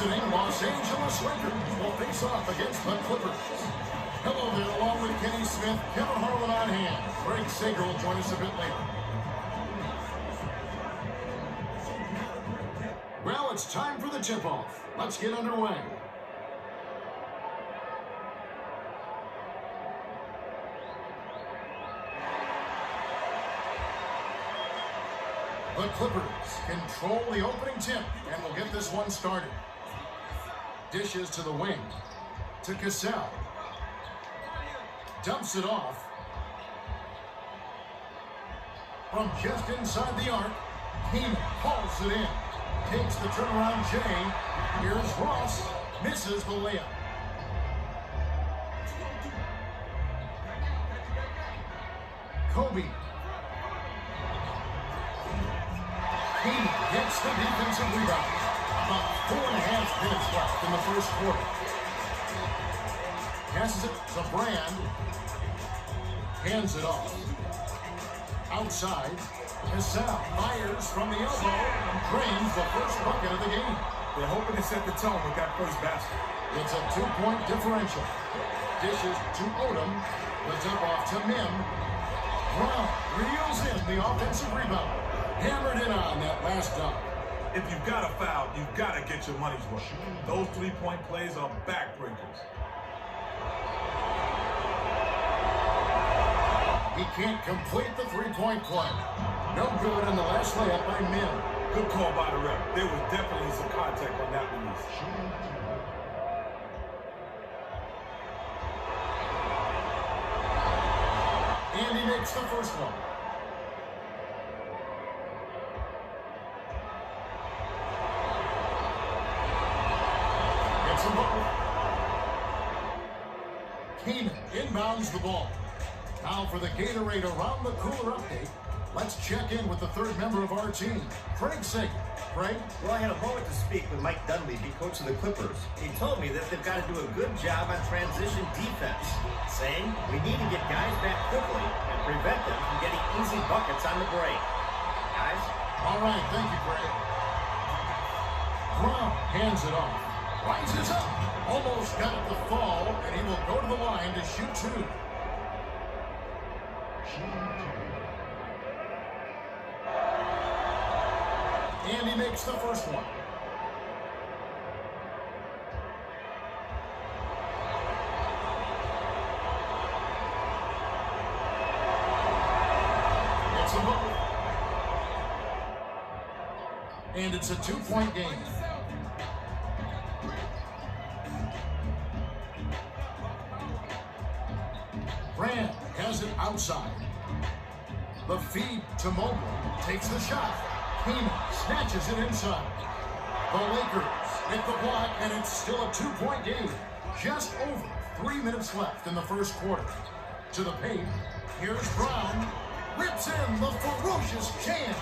visiting Los Angeles Lakers will face off against the Clippers. Hello there, along with Kenny Smith, Kevin Harlan on hand. Greg Sager will join us a bit later. Well, it's time for the tip-off. Let's get underway. The Clippers control the opening tip and will get this one started. Dishes to the wing, to Cassell. Dumps it off. From just inside the arc, Keenan hauls it in. Takes the turnaround J. Here's Ross. Misses the layup. Kobe. Keenan gets the defensive rebound. About 4.5 minutes left in the first quarter. Passes it to Brand. Hands it off. Outside. Cassell fires from the elbow and drains the first bucket of the game. They're hoping to set the tone with that first basket. It's a 2-point differential. Dishes to Odom. The tip off to Mim. Brown reels in the offensive rebound. Hammered in on that last dunk. If you've got a foul, you've got to get your money's worth. Those three-point plays are backbreakers. He can't complete the three-point play. No good in the last layup by Mim. Good call by the ref. There was definitely some contact on that release. And he makes the first one. Gets a ball. Keenan inbounds the ball. Now for the Gatorade Around the Cooler update, let's check in with the third member of our team, Craig Sager. Craig? Well, I had a moment to speak with Mike Dunleavy, coach of the Clippers. He told me that they've got to do a good job on transition defense, saying we need to get guys back quickly and prevent them from getting easy buckets on the break. Guys? All right, thank you, Craig. Brown hands it off. Rises up. Almost got it to fall, and he will go to the line to shoot two. And he makes the first one. It's a ball. And it's a 2-point game. Brand has it outside. The feed to Mobley. Takes the shot. Keenan snatches it inside. The Lakers hit the block, and it's still a 2-point game. Just over 3 minutes left in the first quarter. To the paint. Here's Brown. Rips in the ferocious jam.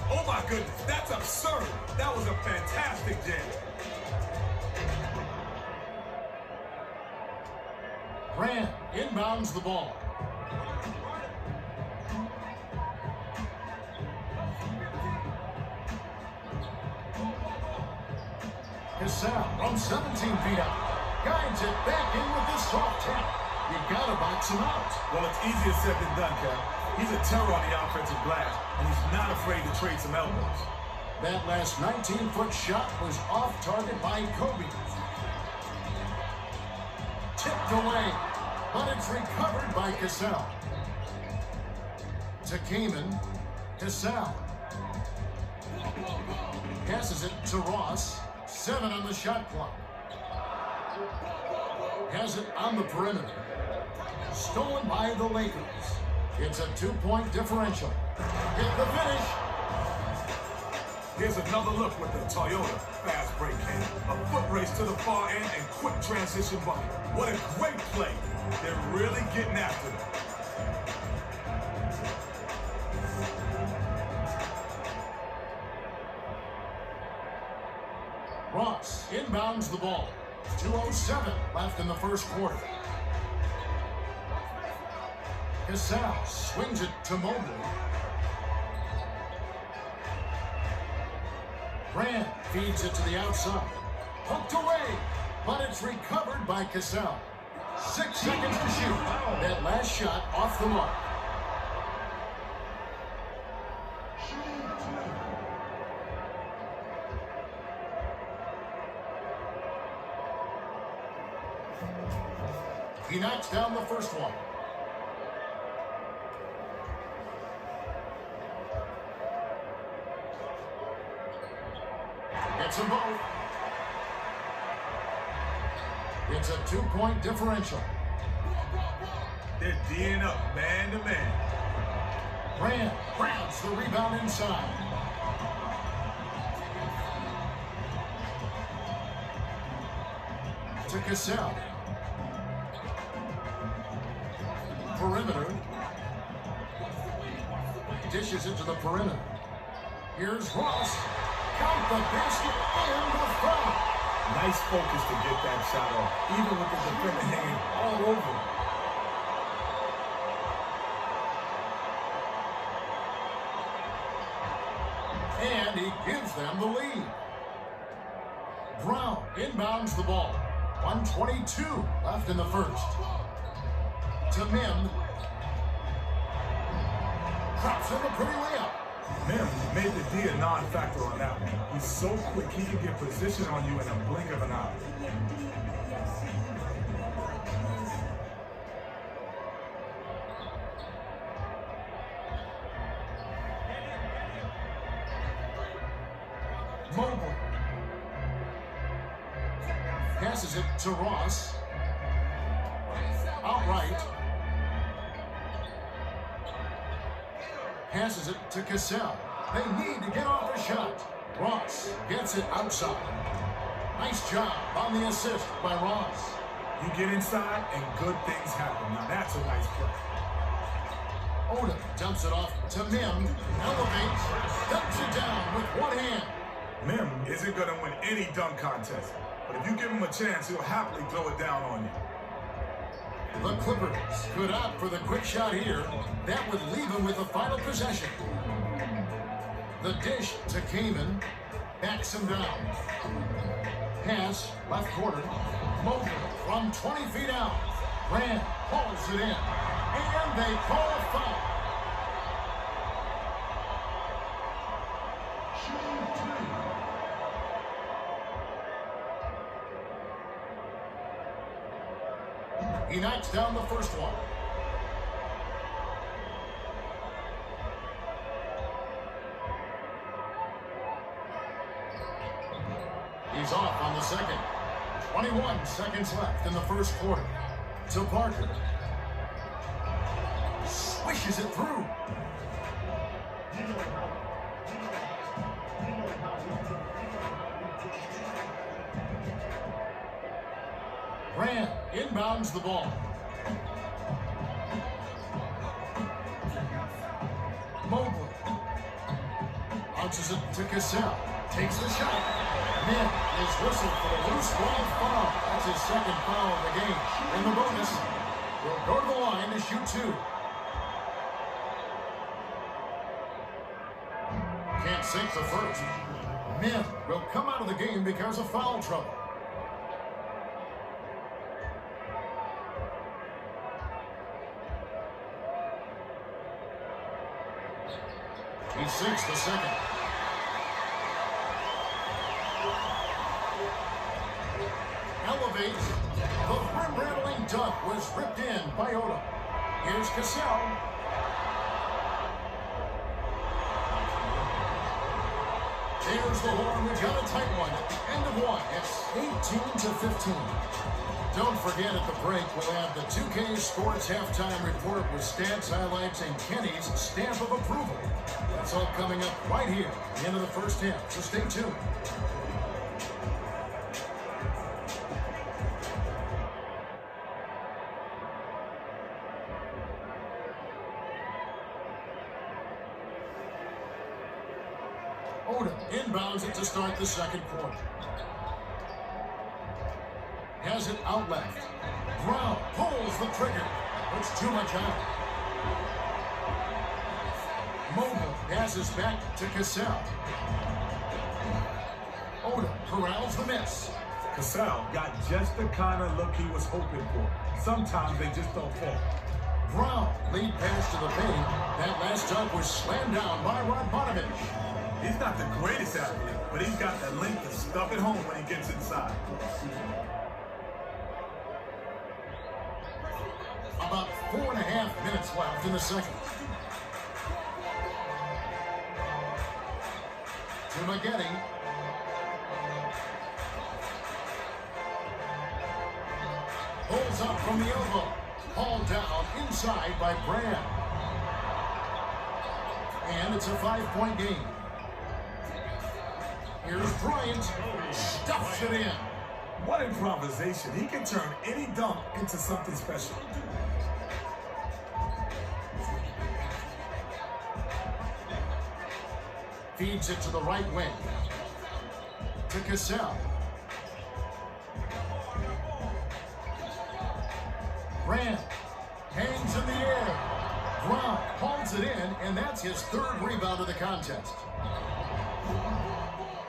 Oh my goodness, that's absurd. That was a fantastic jam. Brand inbounds the ball. Cassell from 17 feet out. Guides it back in with this soft tap. You gotta box him out. Well, it's easier said than done, Kev. He's a terror on the offensive glass, and he's not afraid to trade some elbows. That last 19-foot shot was off target by Kobe. Tipped away, but it's recovered by Cassell. To Kamen. Cassell. Passes it to Ross. 7 on the shot clock. Has it on the perimeter. Stolen by the Lakers. It's a 2-point differential. Get the finish. Here's another look with the Toyota fast break hand. A foot race to the far end and quick transition bucket. What a great play. They're really getting after it. Ross inbounds the ball. 2:07 left in the first quarter. Cassell swings it to Mobley. Brand feeds it to the outside. Poked away, but it's recovered by Cassell. 6 seconds to shoot. That last shot off the mark. He knocks down the first one. Gets them both. It's a 2-point differential. They're D'ing up man to man. Grant grabs the rebound inside. To Cassell. Perimeter. Dishes it to the perimeter. Here's Ross. Count the basket and the foul. Nice focus to get that shot off, even with the defender hanging all over him. And he gives them the lead. Brown inbounds the ball. 1:22 left in the first. To Mim. Drops in a pretty layup. Mim made the D a non-factor on that one. He's so quick, he can get position on you in a blink of an eye. Mobley. Passes it to Ross. Outright. Passes it to Cassell. They need to get off the shot. Ross gets it outside. Nice job on the assist by Ross. You get inside and good things happen. Now that's a nice play. Odom dumps it off to Mim. Elevates. Dumps it down with one hand. Mim isn't going to win any dunk contest. But if you give him a chance, he'll happily throw it down on you. The Clippers could opt for the quick shot here. That would leave him with the final possession. The dish to Kaman. Backs him down. Pass, left corner. Mobley from 20 feet out. Grant pulls it in. And they call a foul. He knocks down the first one. He's off on the second. 21 seconds left in the first quarter. To Parker. Swishes it through. Grant inbounds the ball. Mobley bounces it to Cassell. Takes the shot. Mim is whistled for a loose ball foul. That's his second foul of the game. In the bonus, will go to the line to shoot two. Can't sink the first. Mim will come out of the game because of foul trouble. He sinks the second. Elevates. The rim-rattling dunk was ripped in by Odom. Here's Cassell. There's the horn. We've got a tight one at the end of one. It's 18-15. Don't forget at the break, we'll have the 2K Sports halftime report with stats, highlights, and Kenny's stamp of approval. That's all coming up right here at the end of the first half, so stay tuned. Odom inbounds it to start the second quarter. Has it out left. Brown pulls the trigger. Puts too much out. Mobley passes back to Cassell. Odom corrals the miss. Cassell got just the kind of look he was hoping for. Sometimes they just don't fall. Brown, lead pass to the paint. That last dunk was slammed down by Radmanovic. He's not the greatest athlete, but he's got the length to stuff it home when he gets inside. About 4.5 minutes left in the second. To Maggette. Pulls up from the elbow. Hauled down inside by Brand. And it's a 5-point game. Here's Bryant. Stuffs it in. What improvisation. He can turn any dunk into something special. Feeds it to the right wing. To Cassell. Brand hangs in the air. Brown holds it in, and that's his third rebound of the contest.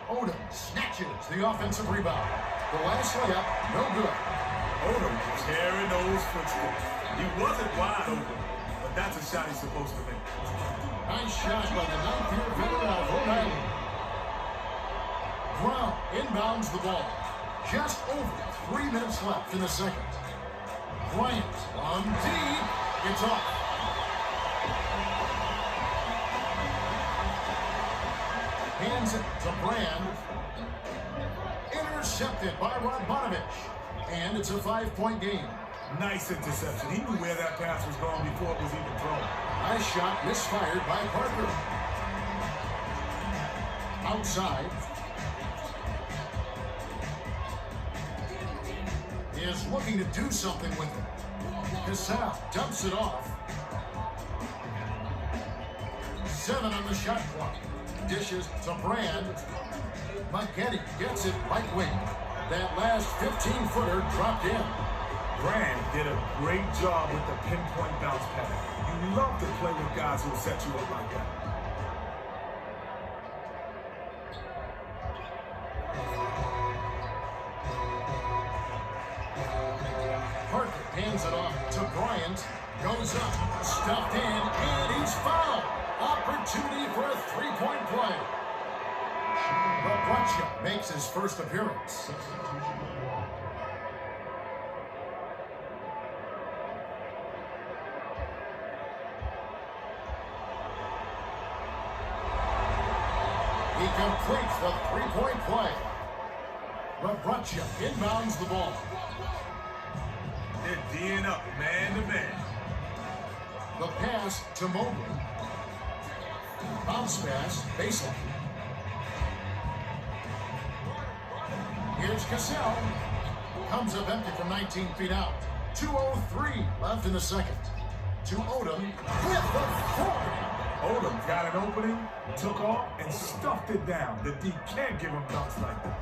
Odom snatches the offensive rebound. The last layup, no good. Odom carrying those footsteps. He wasn't wide open, but that's a shot he's supposed to make. Nice shot by the 9th-year veteran out of Rhode Island. Brown inbounds the ball. Just over 3 minutes left in the second. Bryant on deep. It's off. Hands it to Brand. Intercepted by Radmanovic. And it's a 5-point game. Nice interception. He knew where that pass was going before it was even thrown. Nice shot misfired by Parker. Outside. He is looking to do something with it. Cassell dumps it off. 7 on the shot clock. Dishes to Brand. Maggette gets it right wing. That last 15-footer dropped in. Brand did a great job with the pinpoint bounce pass. You love to play with guys who set you up like that. Parker hands it off to Bryant. Goes up, stuffed in, and he's fouled. Opportunity for a 3-point play. Radmanovic makes his first appearance. He completes the 3-point play. Radmanovic inbounds the ball. They're D'ing up man-to-man. The pass to Mobley. Bounce pass, baseline. Here's Cassell. Comes up empty from 19 feet out. 2:03 left in the second. To Odom with the forehand. Odom got an opening, took off, and stuffed it down. The D can't give him dunks like that.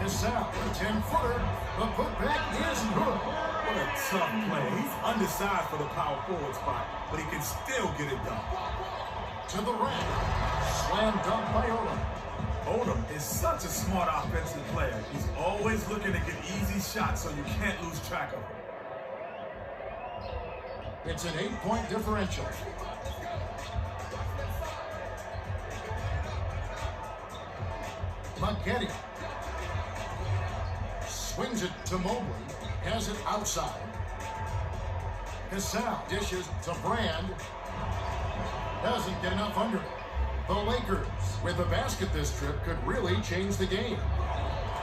Cassell, a 10-footer. The putback is good. What a tough play. He's undersized for the power forward spot, but he can still get it done. To the rack. Slam dunk by Odom. Odom is such a smart offensive player. He's always looking to get easy shots so you can't lose track of him. It's an 8-point differential. Maggette swings it to Mobley. Has it outside. Cassell dishes to Brand. Doesn't get enough under it. The Lakers, with a basket this trip, could really change the game.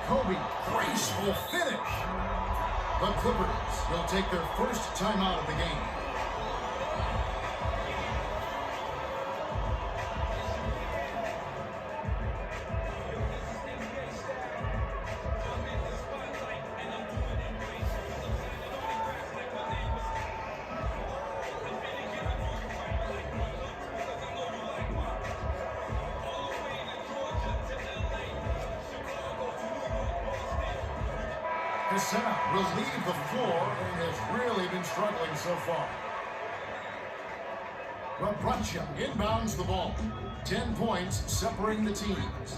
Kobe, graceful finish. The Clippers will take their first timeout of the game. Cassell will leave the floor and has really been struggling so far. Rabracha inbounds the ball. 10 points separating the teams.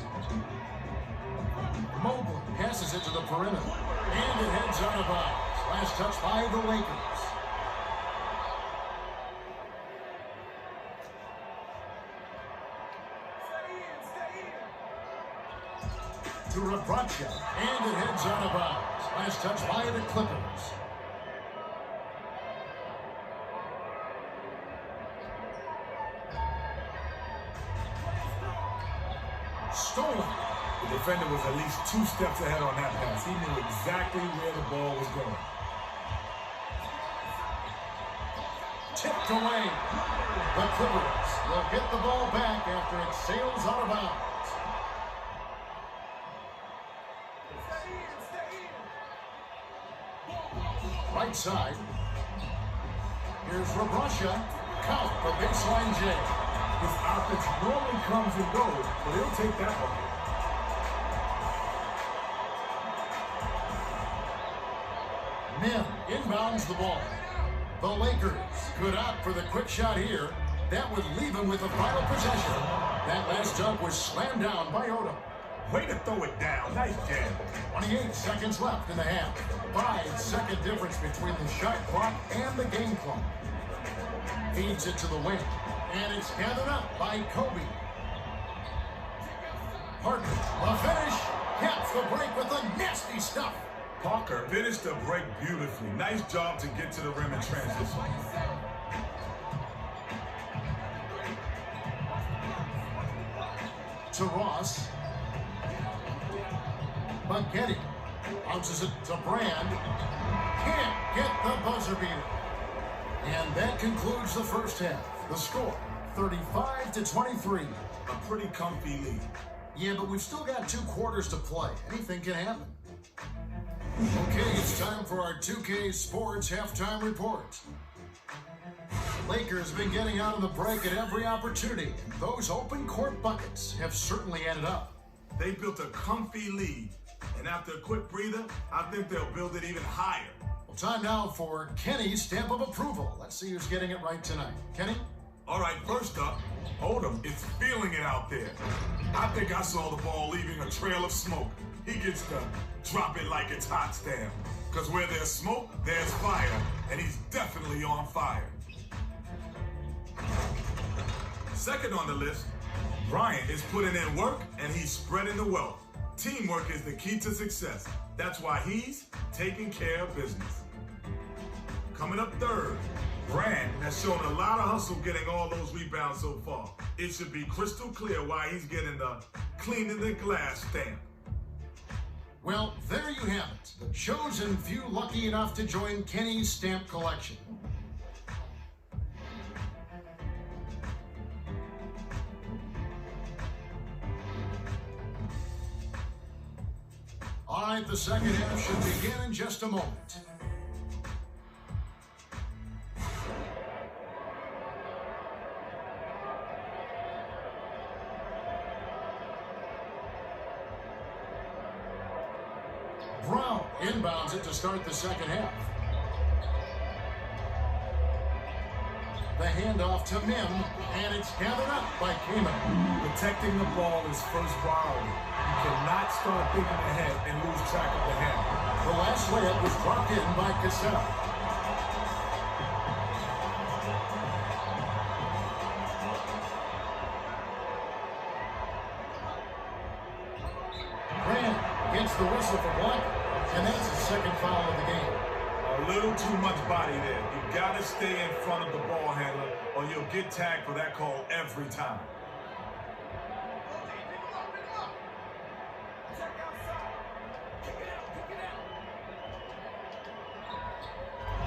Mobley passes it to the perimeter. And it heads out of bounds. Last touch by the Lakers. To Rabracha. And it heads out of bounds. Last touch by the Clippers. Stolen. The defender was at least 2 steps ahead on that pass. He knew exactly where the ball was going. Tipped away. The Clippers will get the ball back after it sails out of bounds. Right side. Here's Rabracha. Count the baseline J. His offense normally comes and goes, but he'll take that one. Min inbounds the ball. The Lakers could opt for the quick shot here. That would leave him with the final possession. That last dunk was slammed down by Odom. Way to throw it down. Nice jam. 28 seconds left in the half. 5-second difference between the shot clock and the game clock. Feeds it to the wing. And it's gathered up by Kobe. Parker, the finish. Caps the break with the nasty stuff. Parker finished the break beautifully. Nice job to get to the rim in transition. To Ross. Banchetti bounces it to Brand. Can't get the buzzer beater. And that concludes the first half. The score, 35-23. A pretty comfy lead. Yeah, but we've still got 2 quarters to play. Anything can happen. Okay, it's time for our 2K Sports Halftime Report. Lakers have been getting out of the break at every opportunity. Those open court buckets have certainly added up. They built a comfy lead. And after a quick breather, I think they'll build it even higher. Well, time now for Kenny's stamp of approval. Let's see who's getting it right tonight. Kenny? All right, first up, Odom is feeling it out there. I think I saw the ball leaving a trail of smoke. He gets the drop it like it's hot stamp. Because where there's smoke, there's fire. And he's definitely on fire. Second on the list, Bryant is putting in work and he's spreading the wealth. Teamwork is the key to success. That's why he's taking care of business. Coming up third, Brand has shown a lot of hustle getting all those rebounds so far. It should be crystal clear why he's getting the cleaning the glass stamp. Well, there you have it. The chosen few lucky enough to join Kenny's stamp collection. All right, the second half should begin in just a moment. Brown inbounds it to start the second half. The handoff to Mim, and it's gathered up by Kamen. Protecting the ball is first priority. You cannot start thinking ahead and lose track of the hand. The last layup was dropped in by Cassell. Grant gets the whistle for blocking, and that's the second foul of the game. A little too much body there. You got to stay in front of the ball handler or you'll get tagged for that call every time.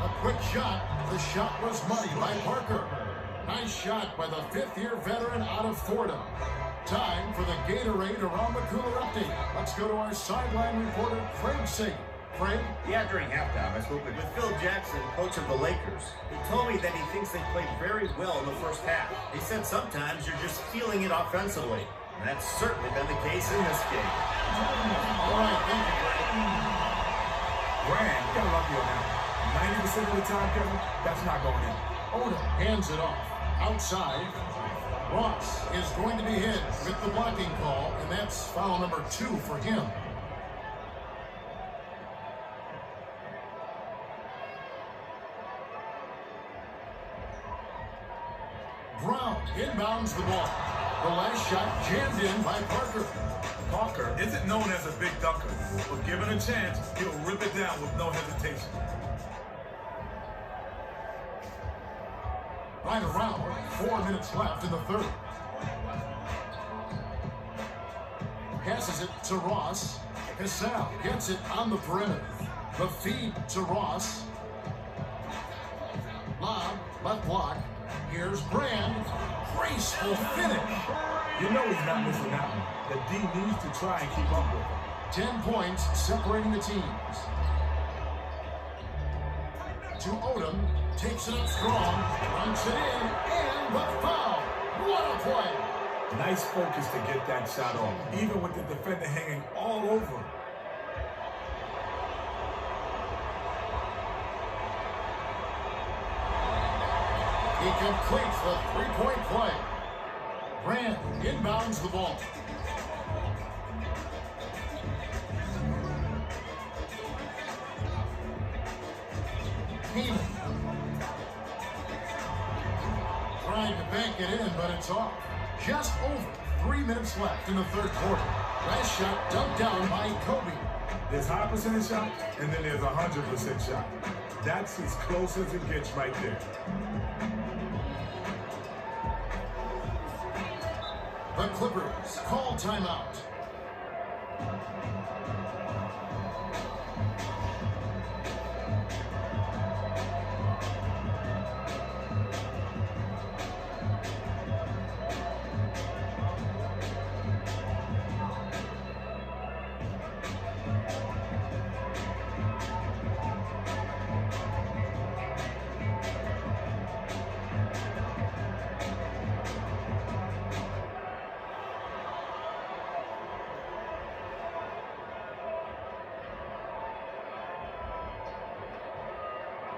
A quick shot. The shot was muddy by Parker. Nice shot by the fifth-year veteran out of Fordham. Time for the Gatorade Around the Cooler update. Let's go to our sideline reporter, Craig Sager. Craig? Yeah, during halftime, I spoke with Phil Jackson, coach of the Lakers. He told me that he thinks they played very well in the first half. He said sometimes you're just feeling it offensively. And that's certainly been the case in this game. All right, thank you, Craig. Brand got lucky on that. 90% of the time, Kevin, that's not going in. Odom hands it off. Outside. Ross is going to be hit with the blocking call, and that's foul number 2 for him. Brown inbounds the ball. The last shot jammed in by Parker. Parker isn't known as a big dunker, but given a chance, he'll rip it down with no hesitation. Right around 4 minutes left in the third. Passes it to Ross. Cassell gets it on the perimeter. The feed to Ross. Lob, left block. Here's Brand. Graceful finish. You know he's not missing that one. The D needs to try and keep up with him. 10 points separating the teams. To Odom. Takes it up strong. Runs it in. And the foul. What a play. Nice focus to get that shot off, even with the defender hanging all over him. He completes the three-point play. Brand inbounds the ball. Pinoy. Trying to bank it in, but it's off. Just over 3 minutes left in the third quarter. Last shot dumped down by Kobe. There's high percentage shot, and then there's 100% shot. That's as close as it gets right there. The Clippers call timeout.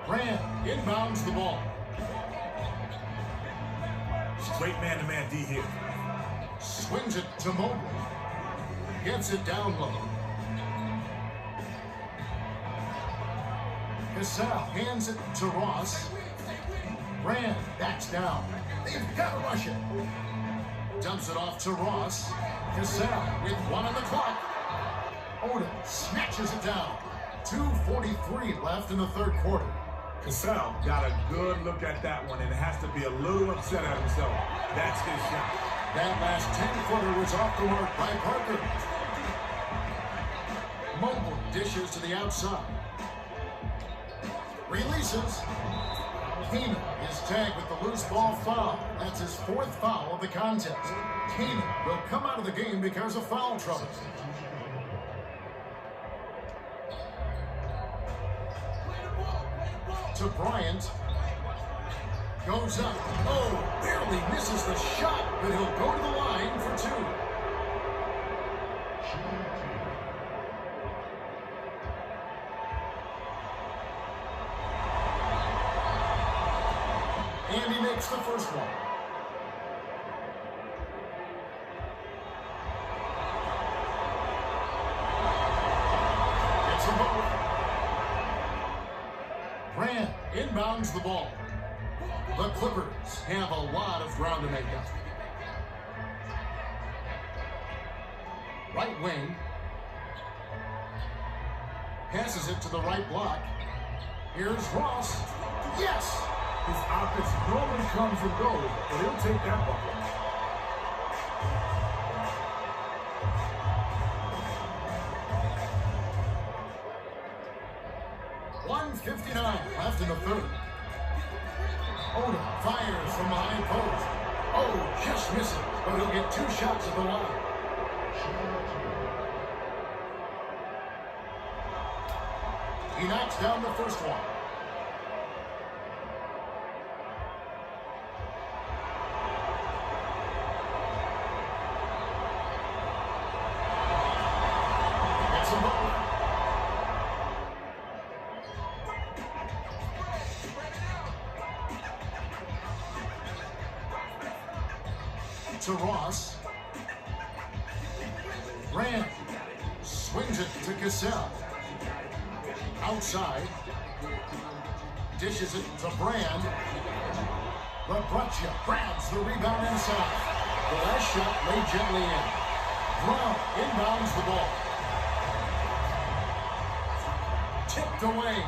Brand inbounds the ball. Straight man-to-man D here. Swings it to Mobley. Gets it down low. Cassell hands it to Ross. Brand backs down. They've got to rush it. Dumps it off to Ross. Cassell with 1 on the clock. Odom snatches it down. 2:43 left in the third quarter. Cassell got a good look at that one and has to be a little upset at himself. That's his shot. That last 10-footer was off the mark by Parker. Mobley dishes to the outside. Releases. Keenan is tagged with the loose ball foul. That's his 4th foul of the contest. Keenan will come out of the game because of foul trouble. To Bryant. Goes up. Oh, barely misses the shot, but he'll go to the line for 2. And he makes the first one. Gets them both. Brand inbounds the ball. The Clippers have a lot of ground to make up. Right wing. Passes it to the right block. Here's Ross. Yes! His offense normally comes and goes, but he'll take that bucket. .59 left in the third. Odom fires from behind post. Oh, just misses, but he'll get 2 shots at the line. He knocks down the first one. to Ross. Grant swings it to Cassell. Outside. Dishes it to Brand. LaBraccia grabs the rebound inside. The last shot laid gently in. Brown inbounds the ball. Tipped away,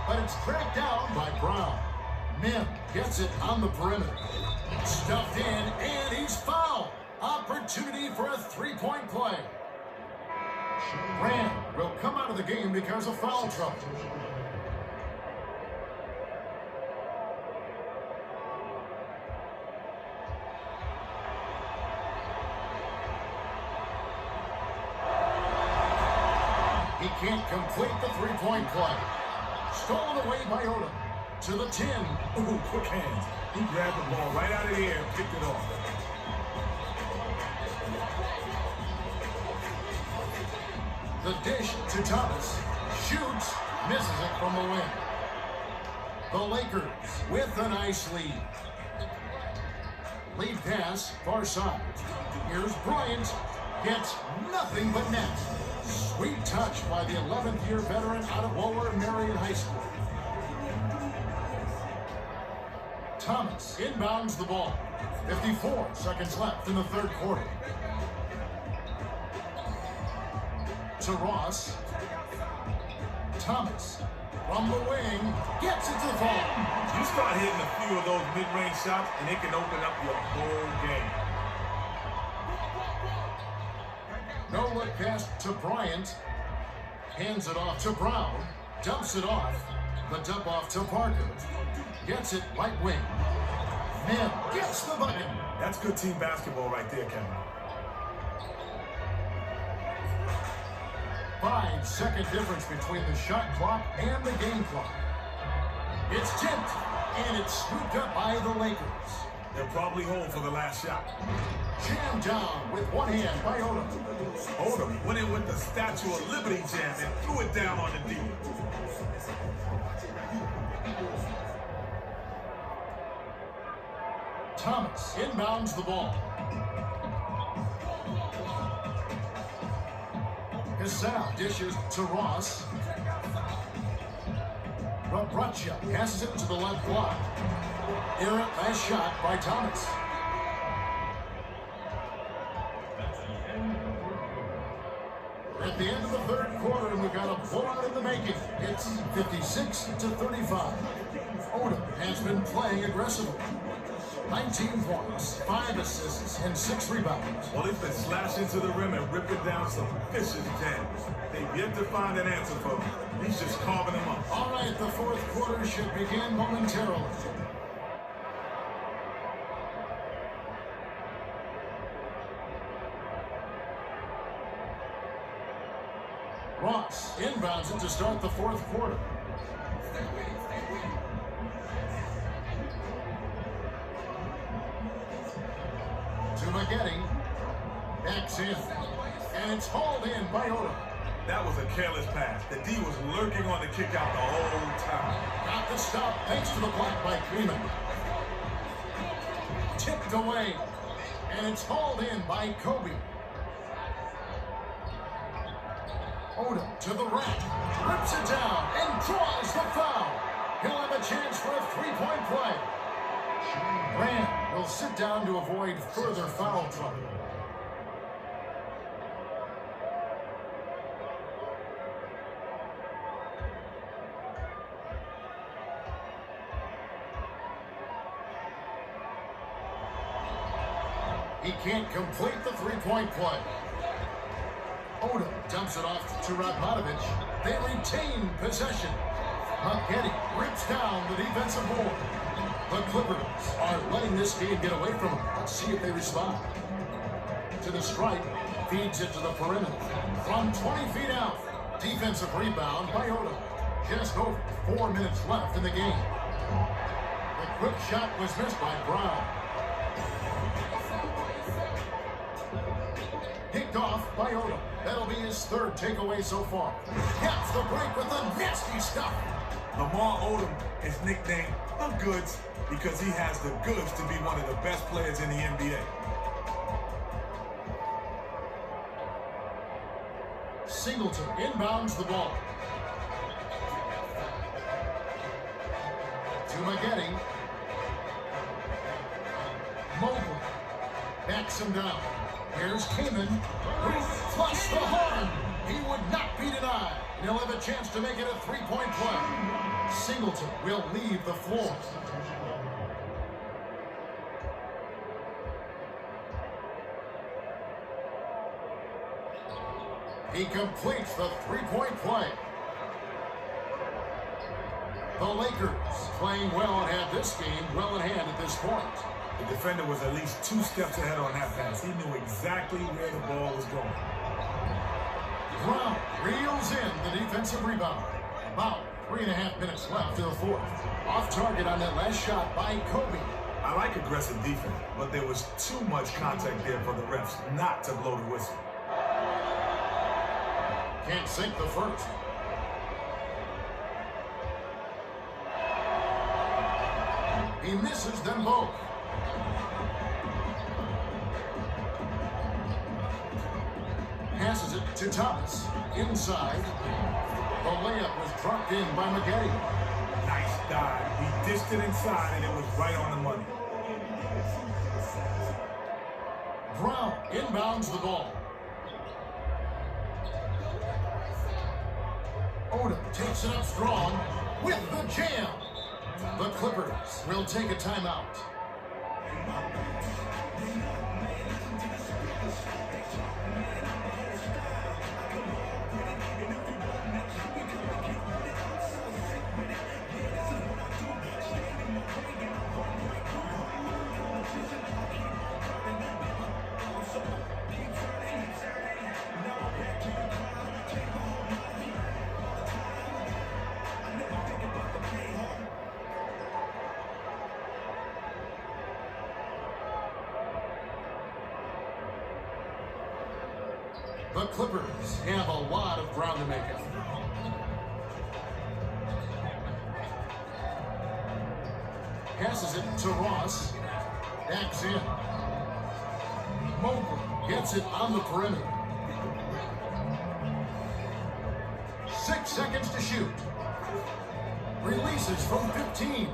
but it's tracked down by Brown. Mim gets it on the perimeter. Stuffed in, and he's fouled. Opportunity for a three-point play. Brand will come out of the game because of foul trouble. He can't complete the three-point play. Stolen away by Odom. To the 10. Ooh, quick hands. He grabbed the ball right out of the air and picked it off. The dish to Thomas. Shoots. Misses it from the wing. The Lakers with a nice lead. Lead pass, far side. Here's Bryant. Gets nothing but net. Sweet touch by the 11th year veteran out of Lower Marion High School. Thomas inbounds the ball. 54 seconds left in the third quarter. To Ross. Thomas from the wing gets it to the ball. You start hitting a few of those mid-range shots and it can open up your whole game. No look pass to Bryant. Hands it off to Brown. Dumps it off. The dump off to Parker. Gets it right wing. Mim gets the bucket. That's good team basketball right there, Kevin. 5-second difference between the shot clock and the game clock. It's tipped, and it's scooped up by the Lakers. They'll probably hold for the last shot. Jammed down with one hand by Odom. Odom went in with the Statue of Liberty jam and threw it down on the D. Thomas inbounds the ball. Cassell dishes to Ross. LaBraccia passes it to the left block. Errant last shot by Thomas. At the end of the third quarter, and we've got a blowout in the making. It's 56-35. Odom has been playing aggressively. 19 points, 5 assists, and 6 rebounds. Well, he's been slashing to the rim and ripping down some vicious jams. They've yet to find an answer for him. He's just carving them up. All right, the fourth quarter should begin momentarily. Ross inbounds it to start the fourth quarter. To McGetty. Backs in. And it's hauled in by Odom. That was a careless pass. The D was lurking on the kick out the whole time. Got the stop thanks to the block by Freeman. Tipped away. And it's hauled in by Kobe. Odom to the rack. Rips it down and draws the foul. He'll have a chance for a three-point play. Grant will sit down to avoid further foul trouble. He can't complete the three-point play. Odom dumps it off to Radmanovic. They retain possession. McGetty rips down the defensive board. The Clippers are letting this game get away from them. Let's see if they respond. To the stripe, feeds it to the perimeter. From 20 feet out, defensive rebound by Odom. Just over 4 minutes left in the game. The quick shot was missed by Brown. Picked off by Odom. That'll be his third takeaway so far. Gets the break with the nasty stuff. Lamar Odom is nicknamed The Goods because he has the goods to be one of the best players in the NBA. Singleton inbounds the ball. To Maggette. Mobley backs him down. Here's Kamen, who flushed the horn. He would not be denied. And he'll have a chance to make it a three-point play. Singleton will leave the floor. He completes the three-point play. The Lakers playing well and have this game well in hand at this point. The defender was at least 2 steps ahead on that pass. He knew exactly where the ball was going. Brown reels in the defensive rebound. About 3.5 minutes left in the fourth. Off target on that last shot by Kobe. I like aggressive defense, but there was too much contact there for the refs not to blow the whistle. Can't sink the first. He misses them both. Passes it to Thomas. Inside. The layup was dropped in by Maggette. Nice dive. He dished it inside, and it was right on the money. Brown inbounds the ball. Odom takes it up strong with the jam. The Clippers will take a timeout. The Clippers have a lot of ground to make up. Passes it to Ross. Backs in. Mobley gets it on the perimeter. 6 seconds to shoot. Releases from 15.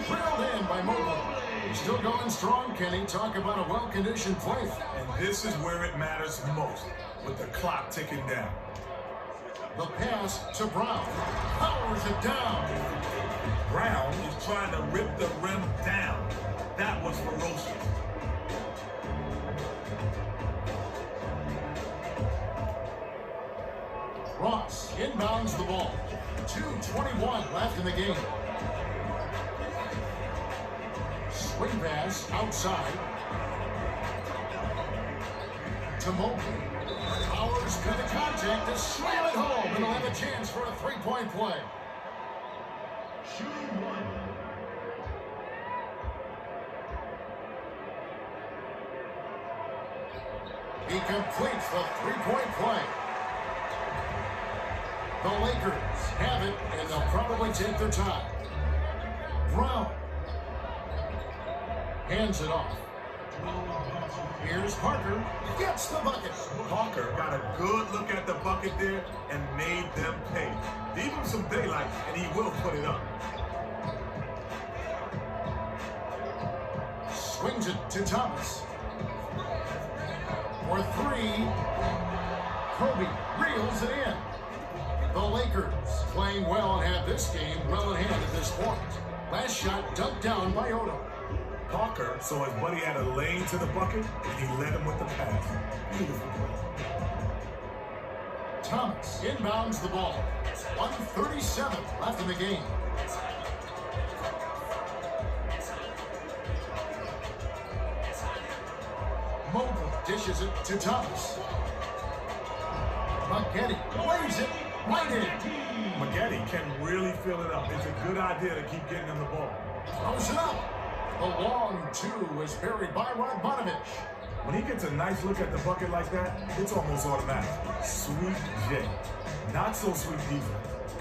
Drilled in by Mobley. Still going strong, Kenny. Talk about a well-conditioned player. And this is where it matters most, with the clock ticking down. The pass to Brown. Powers it down. Brown is trying to rip the rim down. That was ferocious. Ross inbounds the ball. 2:21 left in the game. Swing pass outside. To Mobley. Powers to the contact to slam it home, and he'll have a chance for a three-point play. Shooting one. He completes the three-point play. The Lakers have it, and they'll probably take their time. Brown hands it off. Here's Parker. Gets the bucket. Parker got a good look at the bucket there and made them pay. Leave him some daylight, and he will put it up. Swings it to Thomas. For three. Kobe reels it in. The Lakers playing well and have this game well in hand at this point. Last shot dunked down by Odom. Parker saw his buddy had a lane to the bucket, and he led him with the pass. Beautiful play. Thomas inbounds the ball. 1:37 left in the game. Mobley dishes it to Thomas. Maggette lays it right in. Maggette can really fill it up. It's a good idea to keep getting him the ball. Throws it up. The long two is buried by Radmanovich. When he gets a nice look at the bucket like that, it's almost automatic. Sweet J. Not so sweet defense.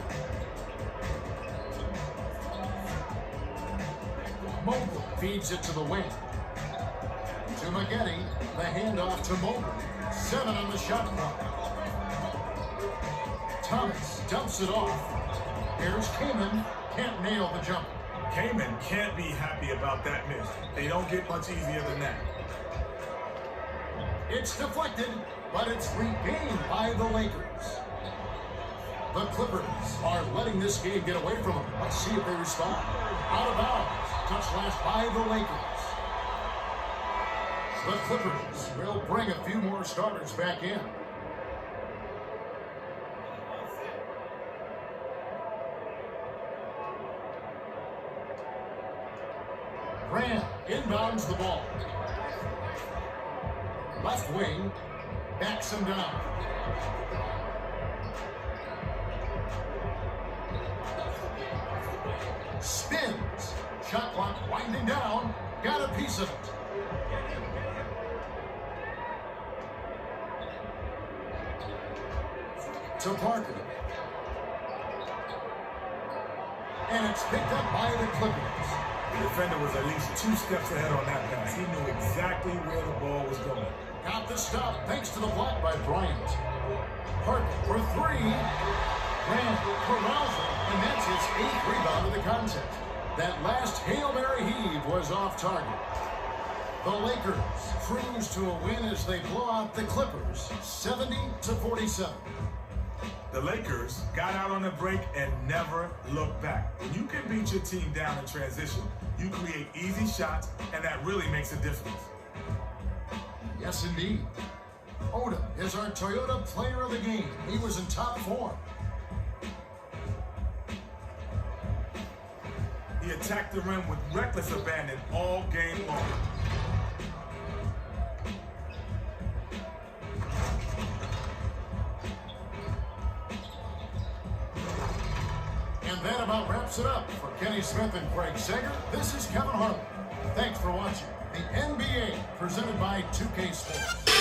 Mobley feeds it to the wing. To Maggette, the handoff to Mobley. 7 on the shot clock. Thomas dumps it off. Here's Kamen. Can't nail the jumper. Kamen can't be happy about that miss. They don't get much easier than that. It's deflected, but it's regained by the Lakers. The Clippers are letting this game get away from them. Let's see if they respond. Out of bounds. Touch last by the Lakers. The Clippers will bring a few more starters back in. Grant inbounds the ball. Left wing backs him down. Spins. Shot clock winding down. Got a piece of it. To Parker. And it's picked up by the Clippers. The defender was at least 2 steps ahead on that pass. He knew exactly where the ball was going. Got the stop thanks to the block by Bryant. Parker for 3. Grant corrals it, and that's his 8th rebound of the contest. That last Hail Mary heave was off target. The Lakers cruise to a win as they blow out the Clippers 70-47. The Lakers got out on the break and never looked back. When you can beat your team down in transition, you create easy shots, and that really makes a difference. Yes, indeed. Oda is our Toyota player of the game. He was in top form. He attacked the rim with reckless abandon all game long. And that about wraps it up. For Kenny Smith and Craig Sager, this is Kevin Harlan. Thanks for watching the NBA presented by 2K Sports.